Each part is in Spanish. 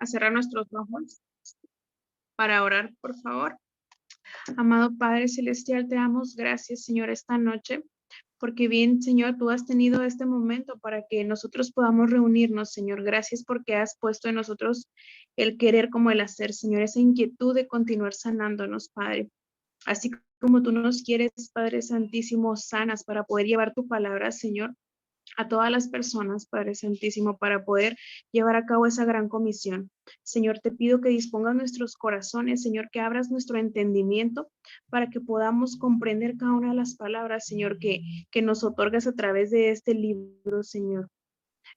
a cerrar nuestros ojos para orar, por favor. Amado Padre Celestial, te damos gracias, Señor, esta noche, porque bien, Señor, tú has tenido este momento para que nosotros podamos reunirnos, Señor. Gracias porque has puesto en nosotros el querer como el hacer, Señor, esa inquietud de continuar sanándonos, Padre. Así como tú nos quieres, Padre Santísimo, sanas para poder llevar tu palabra, Señor, a todas las personas, Padre Santísimo, para poder llevar a cabo esa gran comisión. Señor, te pido que dispongas nuestros corazones, Señor, que abras nuestro entendimiento para que podamos comprender cada una de las palabras, Señor, que nos otorgas a través de este libro, Señor.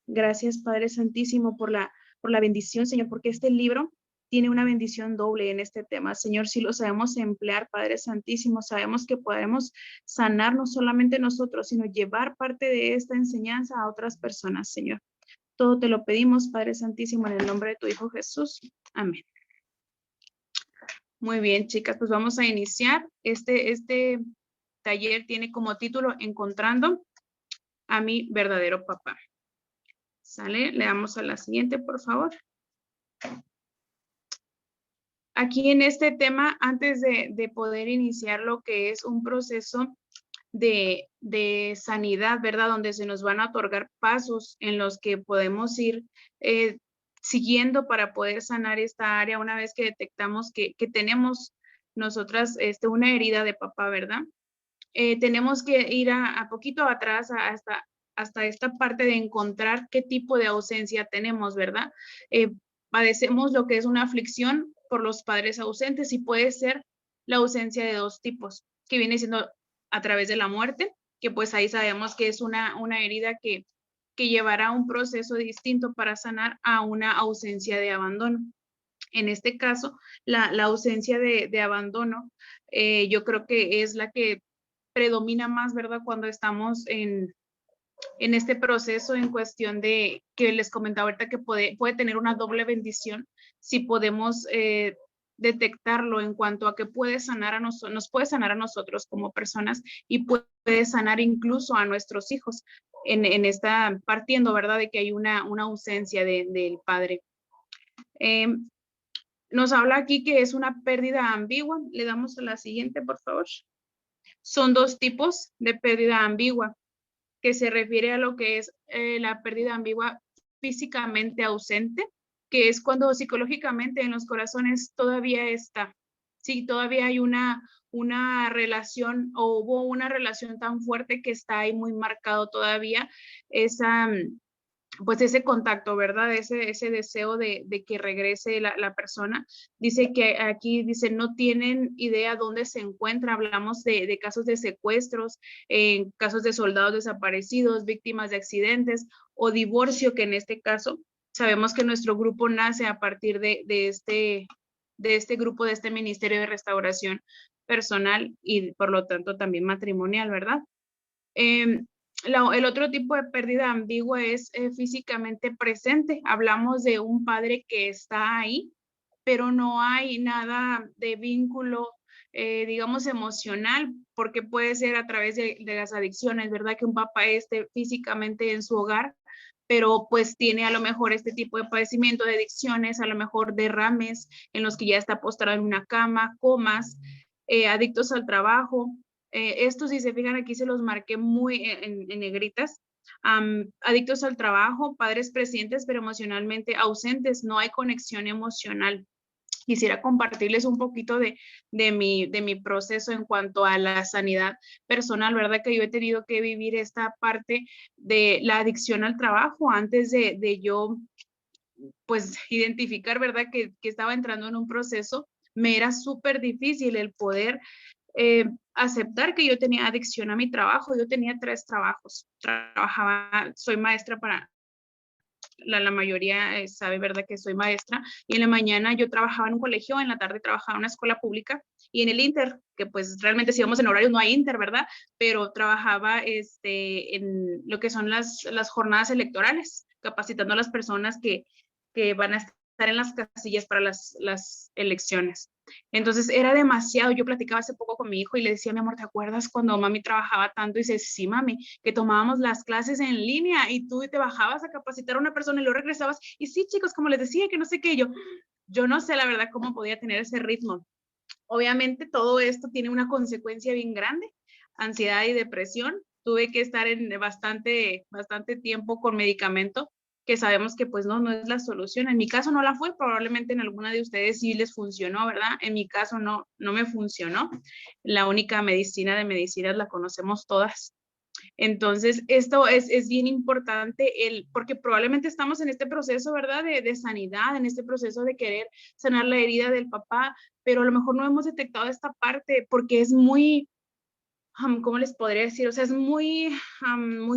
Gracias, Padre Santísimo, por la bendición, Señor, porque este libro tiene una bendición doble en este tema. Señor, si lo sabemos emplear, Padre Santísimo, sabemos que podemos sanar no solamente nosotros, sino llevar parte de esta enseñanza a otras personas, Señor. Todo te lo pedimos, Padre Santísimo, en el nombre de tu Hijo Jesús. Amén. Muy bien, chicas, pues vamos a iniciar. Este taller tiene como título Encontrando a mi verdadero papá. ¿Sale? Le damos a la siguiente, por favor. Aquí en este tema, antes de poder iniciar lo que es un proceso de sanidad, ¿verdad? Donde se nos van a otorgar pasos en los que podemos ir siguiendo para poder sanar esta área una vez que detectamos que tenemos nosotras una herida de papá, ¿verdad? Tenemos que ir a poquito atrás hasta esta parte de encontrar qué tipo de ausencia tenemos, ¿verdad? Padecemos lo que es una aflicción por los padres ausentes y puede ser la ausencia de dos tipos, que viene siendo a través de la muerte, que pues ahí sabemos que es una herida que llevará un proceso distinto para sanar a una ausencia de abandono. En este caso, la ausencia de abandono, yo creo que es la que predomina más, ¿verdad? Cuando estamos en este proceso en cuestión de que les comentaba ahorita que puede tener una doble bendición si podemos detectarlo en cuanto a que puede sanar nos puede sanar a nosotros como personas y puede sanar incluso a nuestros hijos en esta partiendo, ¿verdad? De que hay una ausencia del padre. Nos habla aquí que es una pérdida ambigua. Le damos a la siguiente, por favor. Son dos tipos de pérdida ambigua, que se refiere a lo que es la pérdida ambigua físicamente ausente, que es cuando psicológicamente en los corazones todavía está. Sí, todavía hay una relación o hubo una relación tan fuerte que está ahí muy marcado todavía esa pues ese contacto, ¿verdad? Ese deseo de que regrese la persona. Dice que aquí, dice, no tienen idea dónde se encuentra. Hablamos de casos de secuestros, casos de soldados desaparecidos, víctimas de accidentes o divorcio, que en este caso sabemos que nuestro grupo nace a partir de este grupo, de este Ministerio de Restauración Personal y por lo tanto también matrimonial, ¿verdad? El otro tipo de pérdida ambigua es físicamente presente. Hablamos de un padre que está ahí, pero no hay nada de vínculo, digamos, emocional, porque puede ser a través de las adicciones, ¿verdad? Que un papá esté físicamente en su hogar, pero pues tiene a lo mejor este tipo de padecimiento de adicciones, a lo mejor derrames en los que ya está postrado en una cama, comas, adictos al trabajo. Estos, si se fijan aquí, se los marqué muy en negritas. Adictos al trabajo, padres presentes pero emocionalmente ausentes, no hay conexión emocional. Quisiera compartirles un poquito de mi proceso en cuanto a la sanidad personal, ¿verdad? Que yo he tenido que vivir esta parte de la adicción al trabajo antes de yo, pues, identificar, ¿verdad? Que estaba entrando en un proceso. Me era súper difícil el poder aceptar que yo tenía adicción a mi trabajo. Yo tenía 3 trabajos. Soy maestra para la mayoría sabe, ¿verdad? Que soy maestra, y en la mañana yo trabajaba en un colegio, en la tarde trabajaba en una escuela pública, y en el Inter, que pues realmente si vamos en horarios no hay Inter, ¿verdad? Pero trabajaba en lo que son las jornadas electorales, capacitando a las personas que van a en las casillas para las elecciones. Entonces era demasiado. Yo platicaba hace poco con mi hijo y le decía, mi amor, ¿te acuerdas cuando mami trabajaba tanto? Y dice, sí, mami, que tomábamos las clases en línea y tú te bajabas a capacitar a una persona y luego regresabas. Y sí, chicos, como les decía, que no sé qué, yo no sé la verdad cómo podía tener ese ritmo. Obviamente todo esto tiene una consecuencia bien grande, ansiedad y depresión. Tuve que estar en bastante tiempo con medicamento, que sabemos que pues no es la solución. En mi caso no la fue, probablemente en alguna de ustedes sí les funcionó, ¿verdad? En mi caso no me funcionó. La única medicina de medicinas la conocemos todas. Entonces, esto es bien importante, porque probablemente estamos en este proceso, ¿verdad? De sanidad, en este proceso de querer sanar la herida del papá, pero a lo mejor no hemos detectado esta parte porque es muy, ¿cómo les podría decir? O sea, es muy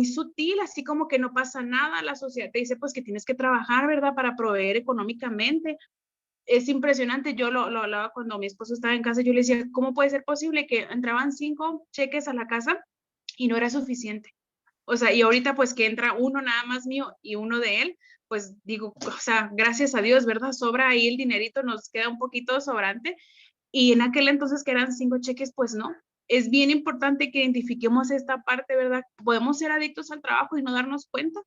sutil, así como que no pasa nada. La sociedad te dice, pues, que tienes que trabajar, ¿verdad? Para proveer económicamente. Es impresionante. Yo lo hablaba cuando mi esposo estaba en casa. Yo le decía, ¿cómo puede ser posible que entraban 5 cheques a la casa y no era suficiente? O sea, y ahorita pues que entra uno nada más mío y uno de él, pues digo, o sea, gracias a Dios, ¿verdad? Sobra ahí el dinerito, nos queda un poquito sobrante. Y en aquel entonces que eran 5 cheques, pues no. Es bien importante que identifiquemos esta parte, ¿verdad? Podemos ser adictos al trabajo y no darnos cuenta.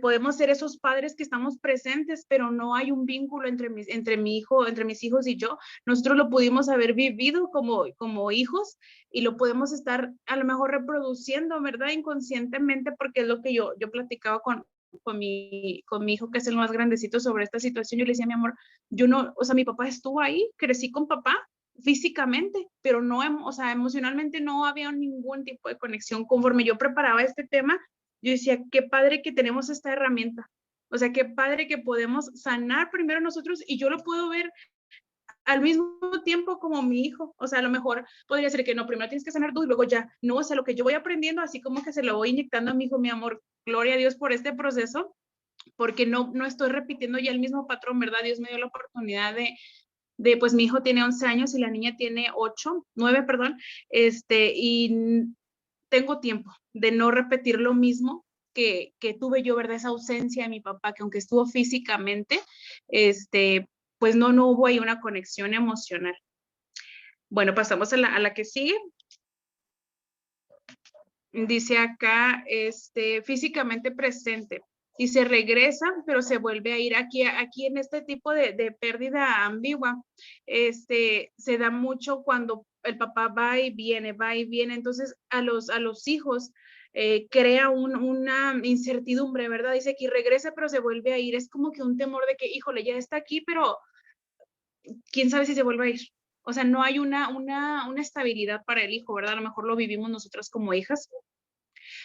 Podemos ser esos padres que estamos presentes, pero no hay un vínculo entre mis hijos y yo. Nosotros lo pudimos haber vivido como hijos y lo podemos estar a lo mejor reproduciendo, ¿verdad? Inconscientemente, porque es lo que yo platicaba con mi hijo, que es el más grandecito, sobre esta situación. Yo le decía, mi amor, yo no, o sea, mi papá estuvo ahí, crecí con papá físicamente, pero no, o sea, emocionalmente no había ningún tipo de conexión. Conforme yo preparaba este tema, yo decía, qué padre que tenemos esta herramienta. O sea, qué padre que podemos sanar primero nosotros y yo lo puedo ver al mismo tiempo como mi hijo. O sea, a lo mejor podría ser que no, primero tienes que sanar tú y luego ya. No, o sea, lo que yo voy aprendiendo, así como que se lo voy inyectando a mi hijo, mi amor, gloria a Dios por este proceso, porque no estoy repitiendo ya el mismo patrón, ¿verdad? Dios me dio la oportunidad pues mi hijo tiene 11 años y la niña tiene 9, perdón, y tengo tiempo de no repetir lo mismo que tuve yo, ¿verdad? Esa ausencia de mi papá, que aunque estuvo físicamente, pues no hubo ahí una conexión emocional. Bueno, pasamos a la que sigue. Dice acá, físicamente presente. Y se regresa, pero se vuelve a ir aquí en este tipo de pérdida ambigua. Se da mucho cuando el papá va y viene, va y viene. Entonces, a los hijos crea una incertidumbre, ¿verdad? Dice que regresa, pero se vuelve a ir. Es como que un temor de que, híjole, ya está aquí, pero quién sabe si se vuelve a ir. O sea, no hay una estabilidad para el hijo, ¿verdad? A lo mejor lo vivimos nosotras como hijas.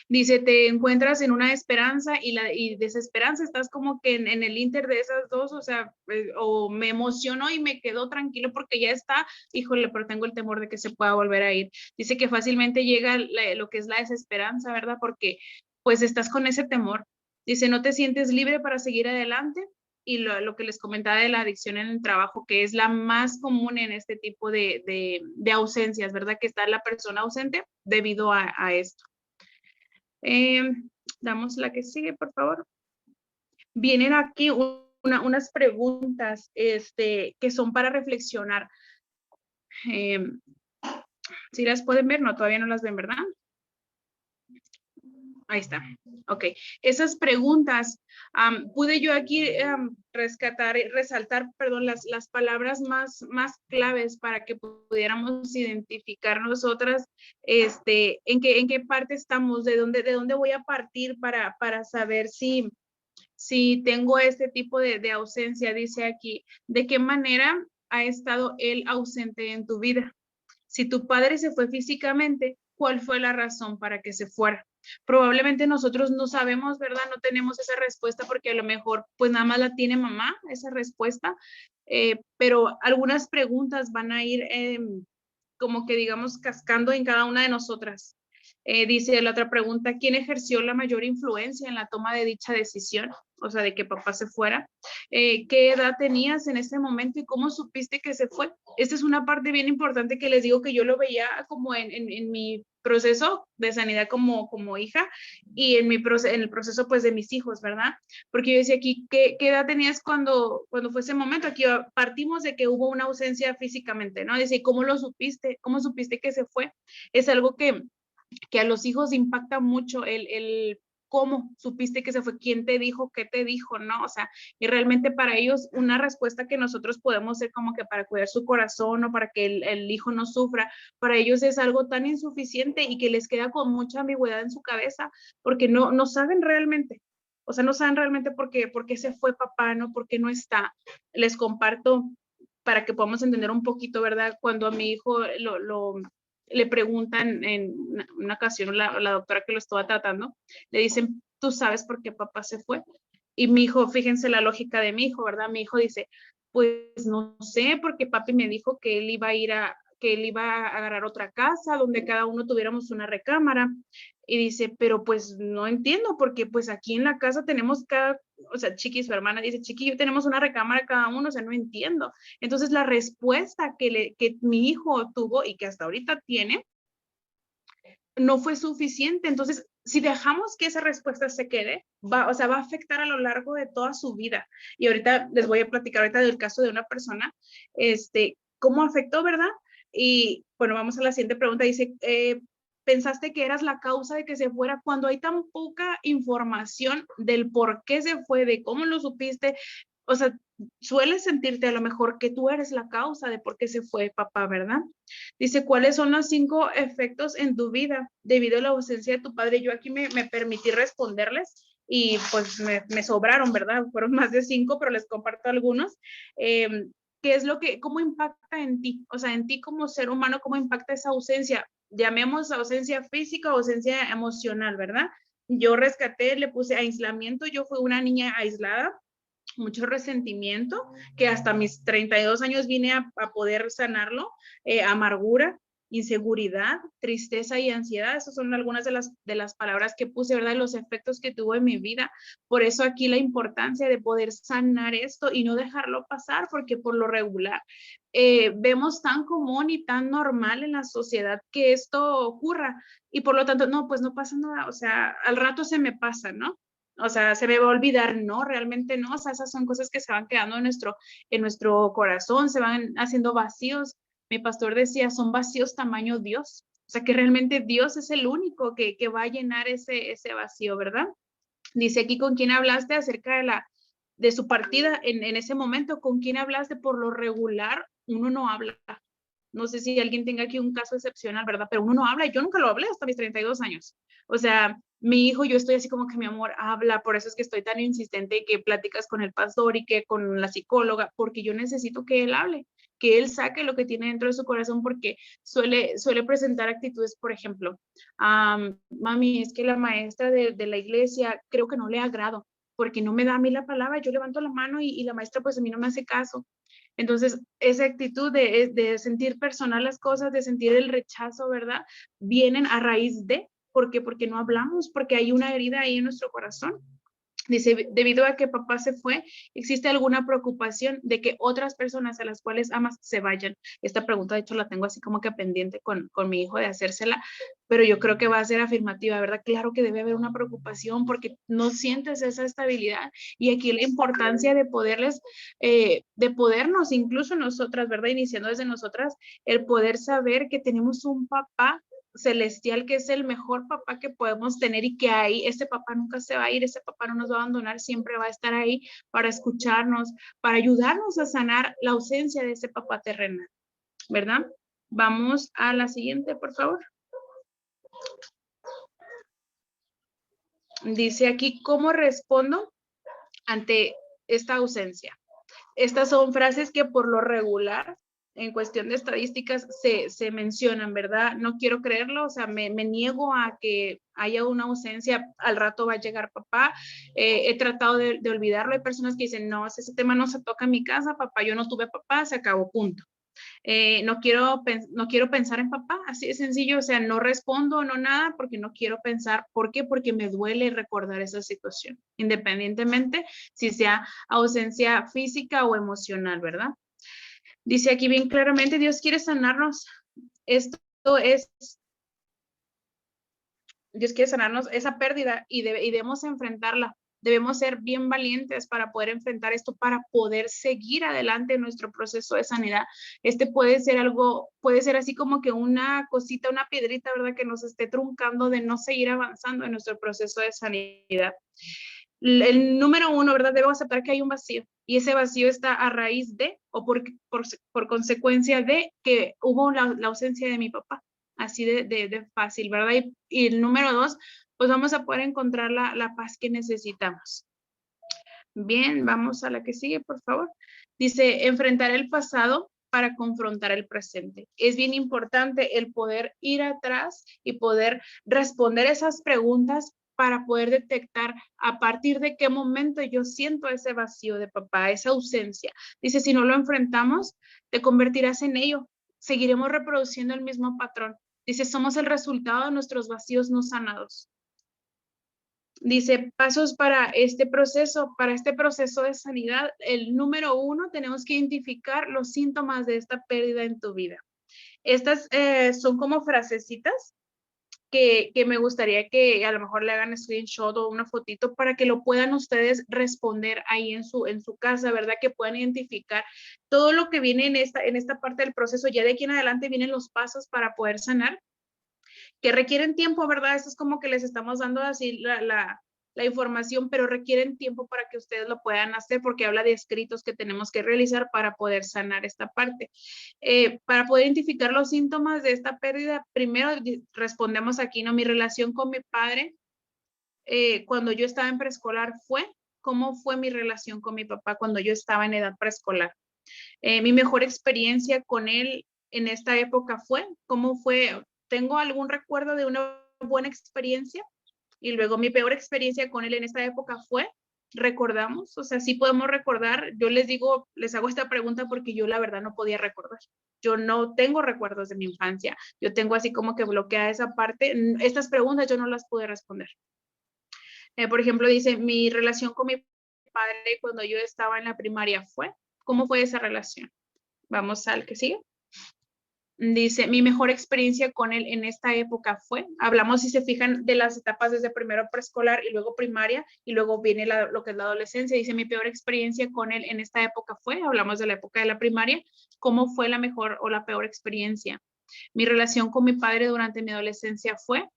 Dice, te encuentras en una esperanza y desesperanza, estás como que en el inter de esas dos, o sea, o me emocionó y me quedó tranquilo porque ya está, híjole, pero tengo el temor de que se pueda volver a ir. Dice que fácilmente llega lo que es la desesperanza, ¿verdad? Porque pues estás con ese temor. Dice, no te sientes libre para seguir adelante. Y lo que les comentaba de la adicción en el trabajo, que es la más común en este tipo de ausencias, ¿verdad? Que está la persona ausente debido a esto. Damos la que sigue, por favor. Vienen aquí unas preguntas que son para reflexionar. ¿Sí las pueden ver? No, todavía no las ven, ¿verdad? Ahí está. Ok. Esas preguntas, pude yo aquí resaltar, perdón, las palabras más claves para que pudiéramos identificar nosotras, en qué parte estamos, de dónde voy a partir para saber si tengo este tipo de ausencia. Dice aquí, ¿de qué manera ha estado él ausente en tu vida? Si tu padre se fue físicamente, ¿cuál fue la razón para que se fuera? Probablemente nosotros no sabemos, ¿verdad? No tenemos esa respuesta porque a lo mejor pues nada más la tiene mamá, esa respuesta, pero algunas preguntas van a ir como que digamos cascando en cada una de nosotras. Dice la otra pregunta, ¿quién ejerció la mayor influencia en la toma de dicha decisión? O sea, de que papá se fuera. ¿Qué edad tenías en ese momento y cómo supiste que se fue? Esta es una parte bien importante que les digo que yo lo veía como en mi proceso de sanidad como hija y en el proceso pues de mis hijos, ¿verdad? Porque yo decía aquí, ¿qué edad tenías cuando fue ese momento? Aquí partimos de que hubo una ausencia físicamente, ¿no? Dice, ¿cómo lo supiste? ¿Cómo supiste que se fue? Es algo que a los hijos impacta mucho el cómo supiste que se fue, quién te dijo, qué te dijo, ¿no? O sea, y realmente para ellos una respuesta que nosotros podemos hacer como que para cuidar su corazón o para que el hijo no sufra, para ellos es algo tan insuficiente y que les queda con mucha ambigüedad en su cabeza porque no saben realmente. O sea, no saben realmente por qué se fue papá, ¿no? ¿Por qué no está? Les comparto para que podamos entender un poquito, ¿verdad? Cuando a mi hijo le preguntan en una ocasión, la doctora que lo estaba tratando, le dicen, ¿tú sabes por qué papá se fue? Y mi hijo, fíjense la lógica de mi hijo, ¿verdad? Mi hijo dice, pues no sé, porque papi me dijo que él iba a que él iba a agarrar otra casa donde cada uno tuviéramos una recámara. Y dice, pero pues no entiendo, porque pues aquí en la casa tenemos o sea, Chiqui, su hermana, dice, Chiqui, yo tenemos una recámara cada uno, o sea, no entiendo. Entonces, la respuesta que mi hijo tuvo y que hasta ahorita tiene, no fue suficiente. Entonces, si dejamos que esa respuesta se quede, o sea, va a afectar a lo largo de toda su vida. Y ahorita les voy a platicar ahorita del caso de una persona, cómo afectó, ¿verdad? Y bueno, vamos a la siguiente pregunta. Dice, ¿pensaste que eras la causa de que se fuera cuando hay tan poca información del por qué se fue, de cómo lo supiste? O sea, sueles sentirte a lo mejor que tú eres la causa de por qué se fue papá, ¿verdad? Dice, ¿cuáles son los 5 efectos en tu vida debido a la ausencia de tu padre? Yo aquí me permití responderles y pues me sobraron, ¿verdad? Fueron más de 5, pero les comparto algunos. ¿Qué es cómo impacta en ti? O sea, en ti como ser humano, ¿cómo impacta esa ausencia? Llamemos ausencia física o ausencia emocional, ¿verdad? Yo rescaté, le puse aislamiento, yo fui una niña aislada, mucho resentimiento, que hasta mis 32 años vine a poder sanarlo, amargura, inseguridad, tristeza y ansiedad. Esas son algunas de las palabras que puse, ¿verdad? Los efectos que tuvo en mi vida. Por eso aquí la importancia de poder sanar esto y no dejarlo pasar, porque por lo regular vemos tan común y tan normal en la sociedad que esto ocurra y por lo tanto, no, pues no pasa nada, o sea, al rato se me pasa, ¿no? O sea, se me va a olvidar, no, realmente no, o sea, esas son cosas que se van quedando en nuestro corazón, se van haciendo vacíos. Mi pastor decía, son vacíos tamaño Dios, o sea, que realmente Dios es el único que va a llenar ese vacío, ¿verdad? Dice aquí, ¿con quién hablaste acerca de su partida en ese momento? ¿Con quién hablaste? Por lo regular, uno no habla. No sé si alguien tenga aquí un caso excepcional, ¿verdad? Pero uno no habla. Yo nunca lo hablé hasta mis 32 años. O sea, mi hijo, yo estoy así como que mi amor habla, por eso es que estoy tan insistente y que platicas con el pastor y que con la psicóloga, porque yo necesito que él hable, que él saque lo que tiene dentro de su corazón, porque suele presentar actitudes, por ejemplo, mami, es que la maestra de la iglesia creo que no le agrado, porque no me da a mí la palabra, yo levanto la mano y la maestra pues a mí no me hace caso. Entonces, esa actitud de sentir personal las cosas, de sentir el rechazo, ¿verdad? Vienen a raíz de, ¿por qué? Porque no hablamos, porque hay una herida ahí en nuestro corazón. Dice, debido a que papá se fue, ¿existe alguna preocupación de que otras personas a las cuales amas se vayan? Esta pregunta, de hecho, la tengo así como que pendiente con mi hijo de hacérsela, pero yo creo que va a ser afirmativa, ¿verdad? Claro que debe haber una preocupación porque no sientes esa estabilidad y aquí la importancia de de podernos, incluso nosotras, ¿verdad? Iniciando desde nosotras, el poder saber que tenemos un papá celestial que es el mejor papá que podemos tener y que ahí ese papá nunca se va a ir, ese papá no nos va a abandonar, siempre va a estar ahí para escucharnos, para ayudarnos a sanar la ausencia de ese papá terrenal, ¿verdad? Vamos a la siguiente, por favor. Dice aquí, ¿cómo respondo ante esta ausencia? Estas son frases que por lo regular, en cuestión de estadísticas, se mencionan, ¿verdad? No quiero creerlo, o sea, me niego a que haya una ausencia, al rato va a llegar papá, he tratado de olvidarlo, hay personas que dicen, no, ese tema no se toca en mi casa, papá, yo no tuve papá, se acabó, punto. No quiero pensar en papá, así de sencillo, o sea, no respondo, no nada, porque no quiero pensar. ¿Por qué? Porque me duele recordar esa situación, independientemente si sea ausencia física o emocional, ¿verdad? Dice aquí bien claramente, Dios quiere sanarnos. Esto es Dios quiere sanarnos esa pérdida y debemos enfrentarla. Debemos ser bien valientes para poder enfrentar esto, para poder seguir adelante en nuestro proceso de sanidad. Este puede ser algo, puede ser así como que una cosita, una piedrita, ¿verdad? Que nos esté truncando de no seguir avanzando en nuestro proceso de sanidad. El número uno, ¿verdad? Debo aceptar que hay un vacío y ese vacío está a raíz de o por consecuencia de que hubo la ausencia de mi papá. Así de fácil, ¿verdad? Y el número dos, pues vamos a poder encontrar la paz que necesitamos. Bien, vamos a la que sigue, por favor. Dice, enfrentar el pasado para confrontar el presente. Es bien importante el poder ir atrás y poder responder esas preguntas para poder detectar a partir de qué momento yo siento ese vacío de papá, esa ausencia. Dice, si no lo enfrentamos, te convertirás en ello. Seguiremos reproduciendo el mismo patrón. Dice, somos el resultado de nuestros vacíos no sanados. Dice, pasos para este proceso de sanidad. El número uno, tenemos que identificar los síntomas de esta pérdida en tu vida. Estas son como frasecitas que me gustaría que a lo mejor le hagan screenshot o una fotito para que lo puedan ustedes responder ahí en su casa, ¿verdad? Que puedan identificar todo lo que viene en esta parte del proceso. Ya de aquí en adelante vienen los pasos para poder sanar, que requieren tiempo, ¿verdad? Eso es como que les estamos dando así la información, pero requieren tiempo para que ustedes lo puedan hacer porque habla de escritos que tenemos que realizar para poder sanar esta parte. Para poder identificar los síntomas de esta pérdida, primero respondemos aquí, ¿no? Mi relación con mi padre cuando yo estaba en preescolar fue, ¿cómo fue mi relación con mi papá cuando yo estaba en edad preescolar? Mi mejor experiencia con él en esta época fue, ¿cómo fue? ¿Tengo algún recuerdo de una buena experiencia? Y luego mi peor experiencia con él en esta época fue, recordamos, o sea, sí podemos recordar, yo les digo, les hago esta pregunta porque yo la verdad no podía recordar. Yo no tengo recuerdos de mi infancia, yo tengo así como que bloqueada esa parte. Estas preguntas yo no las pude responder. Por ejemplo, dice, mi relación con mi padre cuando yo estaba en la primaria fue, ¿cómo fue esa relación? Vamos al que sigue. Dice, mi mejor experiencia con él en esta época fue, hablamos si se fijan de las etapas desde primero preescolar y luego primaria y luego viene lo que es la adolescencia. Dice, mi peor experiencia con él en esta época fue, hablamos de la época de la primaria, ¿cómo fue la mejor o la peor experiencia? Mi relación con mi padre durante mi adolescencia fue,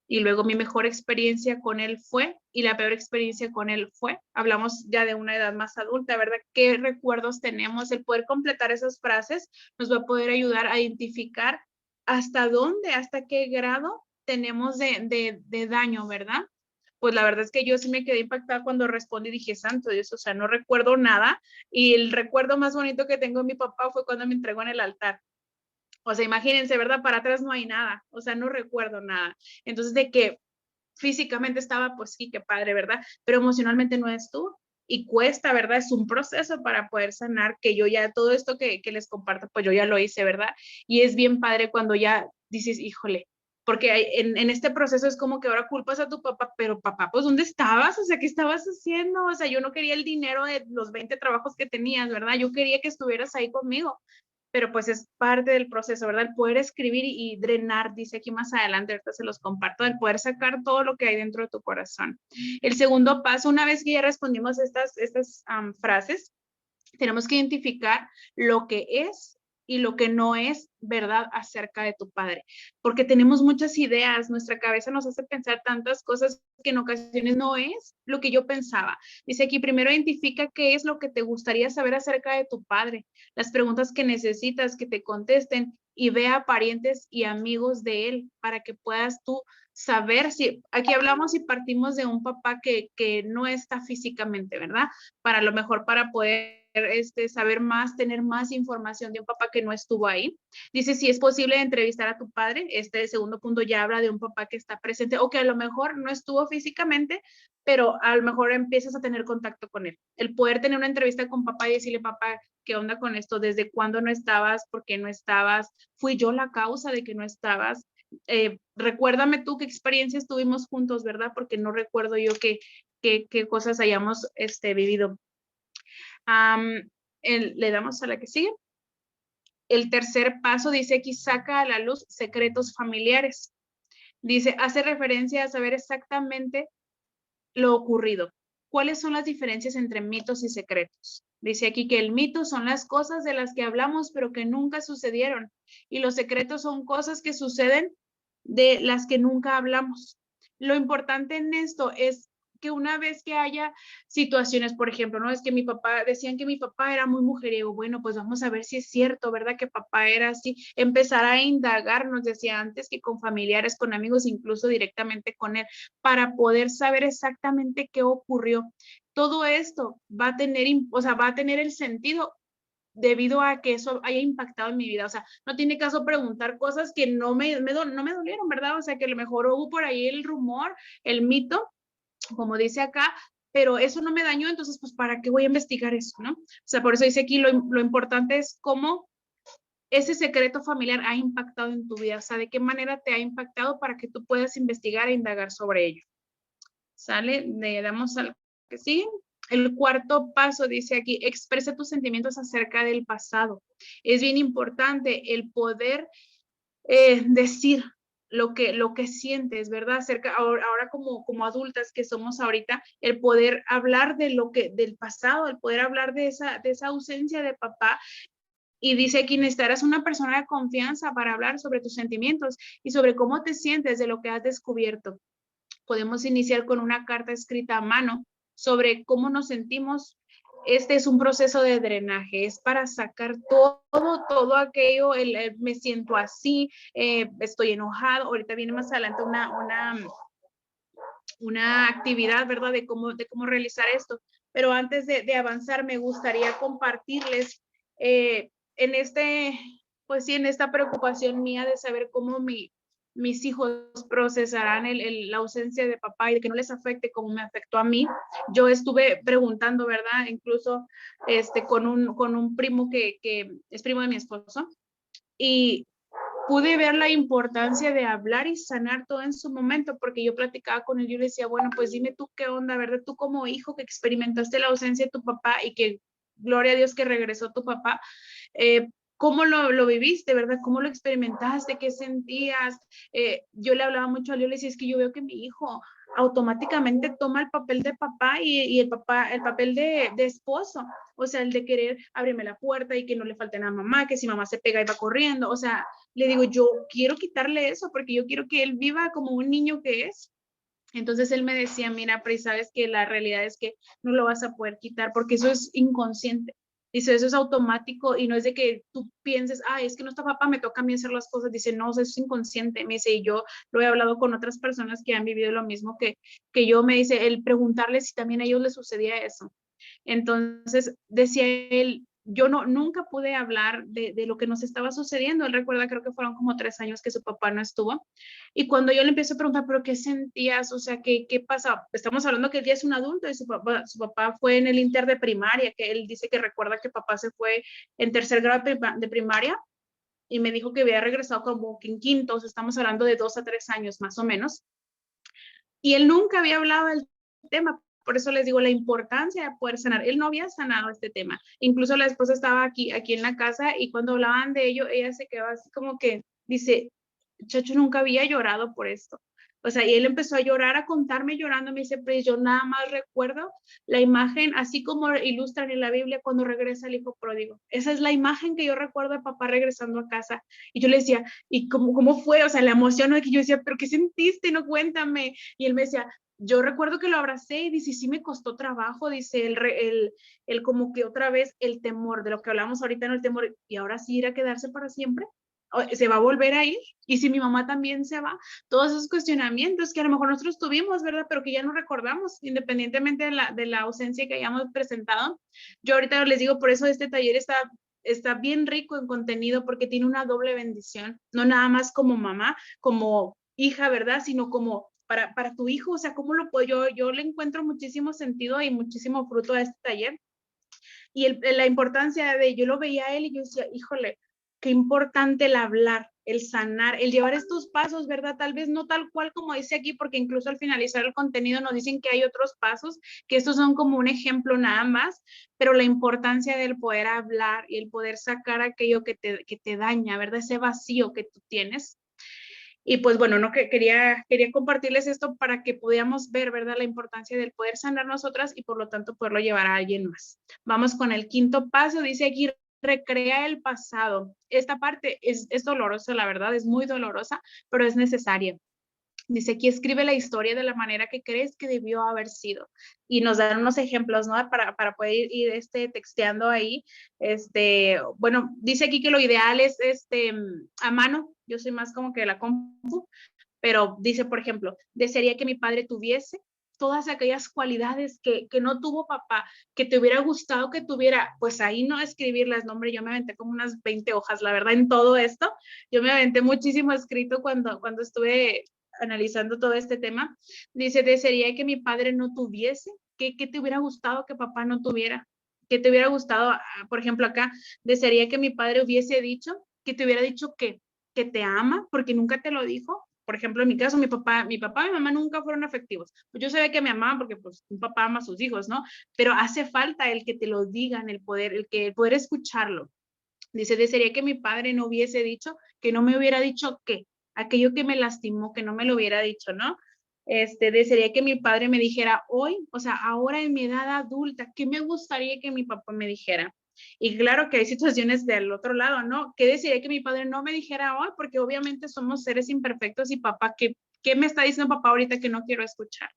y luego mi mejor experiencia con él fue y la peor experiencia con él fue. Hablamos ya de una edad más adulta, ¿verdad? ¿Qué recuerdos tenemos? El poder completar esas frases nos va a poder ayudar a identificar hasta dónde, hasta qué grado tenemos de daño, ¿verdad? Pues la verdad es que yo sí me quedé impactada cuando respondí y dije, santo Dios, o sea, no recuerdo nada. Y el recuerdo más bonito que tengo de mi papá fue cuando me entregó en el altar. O sea, imagínense, ¿verdad? Para atrás no hay nada, o sea, no recuerdo nada. Entonces, de que físicamente estaba, pues sí, qué padre, ¿verdad? Pero emocionalmente no estuvo. Y cuesta, ¿verdad? Es un proceso para poder sanar, que yo ya, todo esto que les comparto, pues yo ya lo hice, ¿verdad? Y es bien padre cuando ya dices, híjole, porque en este proceso es como que ahora culpas a tu papá, pero papá, pues ¿dónde estabas? O sea, ¿qué estabas haciendo? O sea, yo no quería el dinero de los 20 trabajos que tenías, ¿verdad? Yo quería que estuvieras ahí conmigo, pero pues es parte del proceso, ¿verdad? El poder escribir y drenar, dice aquí más adelante, ahorita se los comparto, el poder sacar todo lo que hay dentro de tu corazón. El segundo paso, una vez que ya respondimos estas frases, tenemos que identificar lo que es y lo que no es verdad acerca de tu padre, porque tenemos muchas ideas, nuestra cabeza nos hace pensar tantas cosas que en ocasiones no es lo que yo pensaba. Dice aquí, primero identifica qué es lo que te gustaría saber acerca de tu padre, las preguntas que necesitas que te contesten y ve a parientes y amigos de él para que puedas tú saber si, aquí hablamos y partimos de un papá que no está físicamente, ¿verdad? Para lo mejor para poder saber más, tener más información de un papá que no estuvo ahí. Dice si es posible entrevistar a tu padre. Este segundo punto ya habla de un papá que está presente o que a lo mejor no estuvo físicamente, pero a lo mejor empiezas a tener contacto con él. El poder tener una entrevista con papá y decirle, papá, ¿qué onda con esto? ¿Desde cuándo no estabas? ¿Por qué no estabas? ¿Fui yo la causa de que no estabas? Recuérdame tú qué experiencias tuvimos juntos, ¿verdad? Porque no recuerdo yo qué cosas hayamos vivido. Le damos a la que sigue. El tercer paso dice aquí, saca a la luz secretos familiares. Dice, hace referencia a saber exactamente lo ocurrido. ¿Cuáles son las diferencias entre mitos y secretos? Dice aquí que el mito son las cosas de las que hablamos pero que nunca sucedieron y los secretos son cosas que suceden de las que nunca hablamos. Lo importante en esto es que una vez que haya situaciones, por ejemplo, ¿no? Es que mi papá, decían que mi papá era muy mujeriego. Bueno, pues vamos a ver si es cierto, ¿verdad? Que papá era así. Empezar a indagar, nos decía antes, que con familiares, con amigos, incluso directamente con él, para poder saber exactamente qué ocurrió. Todo esto va a tener, o sea, va a tener el sentido debido a que eso haya impactado en mi vida. O sea, no tiene caso preguntar cosas que no no me dolieron, ¿verdad? O sea, que a lo mejor hubo por ahí el rumor, el mito, como dice acá, pero eso no me dañó, entonces, pues, ¿para qué voy a investigar eso, no? O sea, por eso dice aquí, lo importante es cómo ese secreto familiar ha impactado en tu vida, o sea, de qué manera te ha impactado para que tú puedas investigar e indagar sobre ello. ¿Sale? Le damos al que sigue. El cuarto paso dice aquí, expresa tus sentimientos acerca del pasado. Es bien importante el poder decir lo que sientes, ¿verdad? Acerca, ahora como adultas que somos ahorita, el poder hablar de del pasado, el poder hablar de esa ausencia de papá. Y dice aquí, necesitarás una persona de confianza para hablar sobre tus sentimientos y sobre cómo te sientes de lo que has descubierto. Podemos iniciar con una carta escrita a mano sobre cómo nos sentimos. Este es un proceso de drenaje, es para sacar todo aquello, me siento así, estoy enojado. Ahorita viene más adelante una actividad, ¿verdad? De cómo realizar esto. Pero antes de avanzar, me gustaría compartirles en pues sí, en esta preocupación mía de saber cómo mis hijos procesarán la ausencia de papá y de que no les afecte como me afectó a mí. Yo estuve preguntando, ¿verdad? Incluso con un primo que es primo de mi esposo, y pude ver la importancia de hablar y sanar todo en su momento, porque yo platicaba con él, yo le decía, bueno, pues dime tú qué onda, ¿verdad? Tú como hijo que experimentaste la ausencia de tu papá y que, gloria a Dios que regresó tu papá, ¿cómo lo viviste, verdad? ¿Cómo lo experimentaste? ¿Qué sentías? Yo le hablaba mucho a él, yo le decía, es que yo veo que mi hijo automáticamente toma el papel de papá y el papel de esposo, o sea, el de querer abrirme la puerta y que no le falte nada a mamá, que si mamá se pega y va corriendo, o sea, le digo, yo quiero quitarle eso porque yo quiero que él viva como un niño que es. Entonces él me decía, mira, Pri, sabes que la realidad es que no lo vas a poder quitar porque eso es inconsciente. Dice, eso es automático y no es de que tú pienses, ah, es que no está papá, me toca a mí hacer las cosas. Dice, no, eso es inconsciente. Me dice, y yo lo he hablado con otras personas que han vivido lo mismo que yo. Me dice, el preguntarle si también a ellos les sucedía eso. Entonces, decía él, yo nunca pude hablar de lo que nos estaba sucediendo. Él recuerda, creo que fueron como 3 años que su papá no estuvo. Y cuando yo le empiezo a preguntar, ¿pero qué sentías? O sea, ¿qué pasa? Estamos hablando que él ya es un adulto y su papá fue en el inter de primaria, que él dice que recuerda que papá se fue en tercer grado de primaria y me dijo que había regresado como que en quinto, o sea, estamos hablando de 2 a 3 años más o menos. Y él nunca había hablado del tema. Por eso les digo la importancia de poder sanar. Él no había sanado este tema. Incluso la esposa estaba aquí en la casa y cuando hablaban de ello, ella se quedó así como que dice, Chacho nunca había llorado por esto. O sea, y él empezó a llorar, a contarme llorando. Me dice, pues yo nada más recuerdo la imagen, así como ilustran en la Biblia cuando regresa el hijo pródigo. Esa es la imagen que yo recuerdo de papá regresando a casa. Y yo le decía, ¿y cómo fue? O sea, la emoción de que yo decía, ¿pero qué sentiste? No, cuéntame. Y él me decía, yo recuerdo que lo abracé y dice, sí me costó trabajo, dice, el como que otra vez el temor, de lo que hablamos ahorita, no el temor, y ahora sí ir a quedarse para siempre, se va a volver a ir, y si mi mamá también se va, todos esos cuestionamientos que a lo mejor nosotros tuvimos, ¿verdad? Pero que ya no recordamos, independientemente de la ausencia que hayamos presentado. Yo ahorita les digo, por eso este taller está bien rico en contenido, porque tiene una doble bendición, no nada más como mamá, como hija, ¿verdad? Sino como para tu hijo, o sea, ¿cómo lo puedo? Yo le encuentro muchísimo sentido y muchísimo fruto a este taller. Y la importancia de, yo lo veía a él y yo decía, híjole, qué importante el hablar, el sanar, el llevar estos pasos, ¿verdad? Tal vez no tal cual como dice aquí, porque incluso al finalizar el contenido nos dicen que hay otros pasos, que estos son como un ejemplo nada más, pero la importancia del poder hablar y el poder sacar aquello que te daña, ¿verdad? Ese vacío que tú tienes. Y pues bueno, no que quería compartirles esto para que pudiéramos ver, ¿verdad? La importancia del poder sanar nosotras y por lo tanto poderlo llevar a alguien más. Vamos con el quinto paso, dice aquí, recrea el pasado. Esta parte es dolorosa, la verdad, es muy dolorosa, pero es necesaria. Dice aquí, escribe la historia de la manera que crees que debió haber sido. Y nos dan unos ejemplos, ¿no? Para poder ir texteando ahí. Bueno, dice aquí que lo ideal es a mano. Yo soy más como que la compu, pero dice, por ejemplo, desearía que mi padre tuviese todas aquellas cualidades que no tuvo papá, que te hubiera gustado que tuviera, pues ahí no escribirlas, no, hombre, yo me aventé como unas 20 hojas, la verdad, en todo esto, yo me aventé muchísimo escrito cuando estuve analizando todo este tema. Dice, desearía que mi padre no tuviese, que te hubiera gustado que papá no tuviera, que te hubiera gustado, por ejemplo, acá, desearía que mi padre hubiese dicho, que te hubiera dicho que te ama, porque nunca te lo dijo. Por ejemplo, en mi caso, mi papá y mi mamá nunca fueron afectivos. Pues yo sabía que me amaban porque pues un papá ama a sus hijos, ¿no? Pero hace falta el que te lo digan, el poder escucharlo. Dice, desearía que mi padre no hubiese dicho, que no me hubiera dicho qué, aquello que me lastimó, que no me lo hubiera dicho, ¿no? Desearía que mi padre me dijera hoy, o sea, ahora en mi edad adulta, ¿qué me gustaría que mi papá me dijera? Y claro que hay situaciones del otro lado, ¿no? ¿Qué desearía que mi padre no me dijera hoy? Porque obviamente somos seres imperfectos y papá, ¿qué me está diciendo papá ahorita que no quiero escuchar?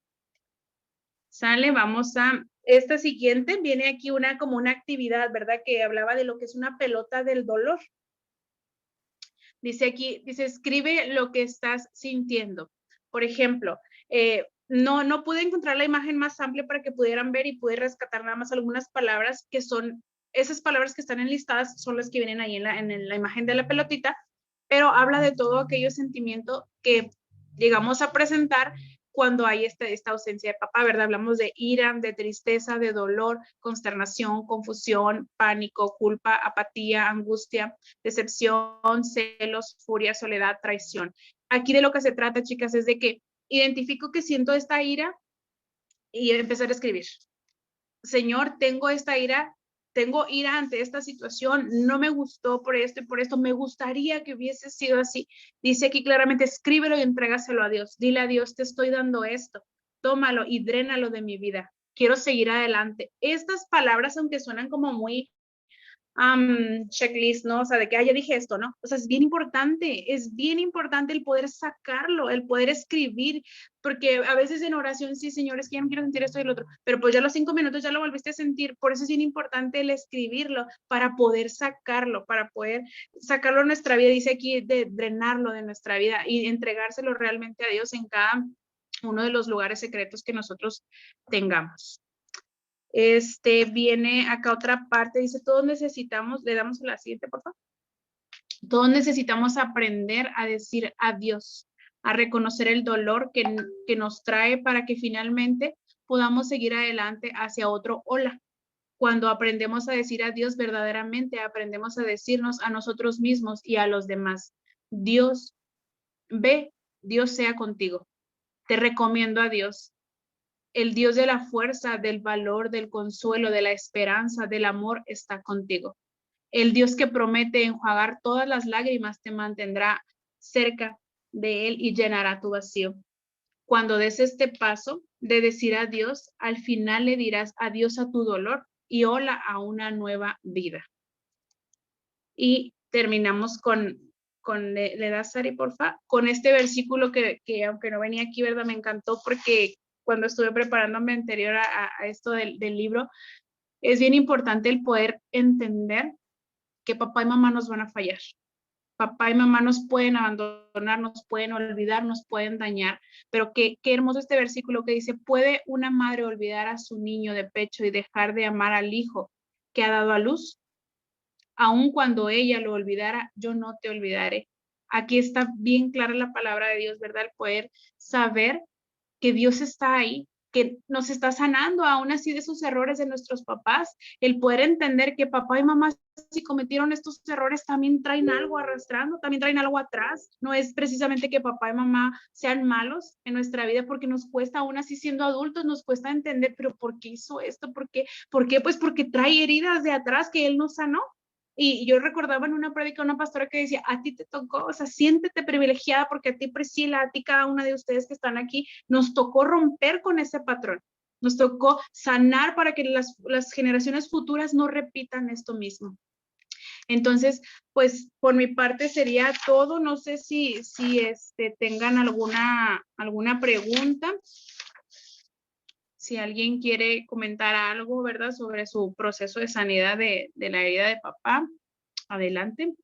Sale, vamos a esta siguiente, viene aquí como una actividad, ¿verdad? Que hablaba de lo que es una pelota del dolor. Dice aquí, dice, escribe lo que estás sintiendo. Por ejemplo, no pude encontrar la imagen más amplia para que pudieran ver y pude rescatar nada más algunas palabras que son, esas palabras que están enlistadas son las que vienen ahí en la imagen de la pelotita, pero habla de todo aquello sentimiento que llegamos a presentar cuando hay esta ausencia de papá, ¿verdad? Hablamos de ira, de tristeza, de dolor, consternación, confusión, pánico, culpa, apatía, angustia, decepción, celos, furia, soledad, traición. Aquí de lo que se trata, chicas, es de que identifico que siento esta ira y empezar a escribir. Señor, tengo ira ante esta situación, no me gustó por esto y por esto, me gustaría que hubiese sido así. Dice aquí claramente, escríbelo y entrégaselo a Dios. Dile a Dios, te estoy dando esto, tómalo y drénalo de mi vida. Quiero seguir adelante. Estas palabras, aunque suenan como muy checklist, ¿no? O sea, de que, ya dije esto, ¿no? O sea, es bien importante el poder sacarlo, el poder escribir, porque a veces en oración, sí, señores, que ya no quiero sentir esto y lo otro, pero pues ya a los 5 minutos ya lo volviste a sentir, por eso es bien importante el escribirlo, para poder sacarlo de nuestra vida, dice aquí, de drenarlo de nuestra vida y entregárselo realmente a Dios en cada uno de los lugares secretos que nosotros tengamos. Viene acá otra parte, dice, todos necesitamos, le damos a la siguiente, por favor. Todos necesitamos aprender a decir adiós, a reconocer el dolor que nos trae para que finalmente podamos seguir adelante hacia otro hola. Cuando aprendemos a decir adiós verdaderamente, aprendemos a decirnos a nosotros mismos y a los demás, Dios, ve, Dios sea contigo. Te recomiendo a Dios. El Dios de la fuerza, del valor, del consuelo, de la esperanza, del amor está contigo. El Dios que promete enjuagar todas las lágrimas te mantendrá cerca de Él y llenará tu vacío. Cuando des este paso de decir adiós, al final le dirás adiós a tu dolor y hola a una nueva vida. Y terminamos le das, Sari, porfa, con este versículo que aunque no venía aquí, ¿verdad? Me encantó porque cuando estuve preparándome anterior a esto del libro, es bien importante el poder entender que papá y mamá nos van a fallar. Papá y mamá nos pueden abandonar, nos pueden olvidar, nos pueden dañar, pero qué hermoso este versículo que dice, ¿puede una madre olvidar a su niño de pecho y dejar de amar al hijo que ha dado a luz? Aun cuando ella lo olvidara, yo no te olvidaré. Aquí está bien clara la palabra de Dios, ¿verdad? El poder saber que Dios está ahí, que nos está sanando aún así de esos errores de nuestros papás, el poder entender que papá y mamá si cometieron estos errores también traen algo arrastrando, también traen algo atrás. No es precisamente que papá y mamá sean malos en nuestra vida porque nos cuesta aún así siendo adultos, nos cuesta entender, pero ¿por qué hizo esto? ¿Por qué? ¿Por qué? Pues porque trae heridas de atrás que él no sanó. Y yo recordaba en una prédica una pastora que decía, a ti te tocó, o sea, siéntete privilegiada porque a ti, Priscila, a ti, cada una de ustedes que están aquí, nos tocó romper con ese patrón. Nos tocó sanar para que las generaciones futuras no repitan esto mismo. Entonces, pues por mi parte sería todo. No sé si tengan alguna pregunta. Si alguien quiere comentar algo, ¿verdad? Sobre su proceso de sanidad de la herida de papá, adelante.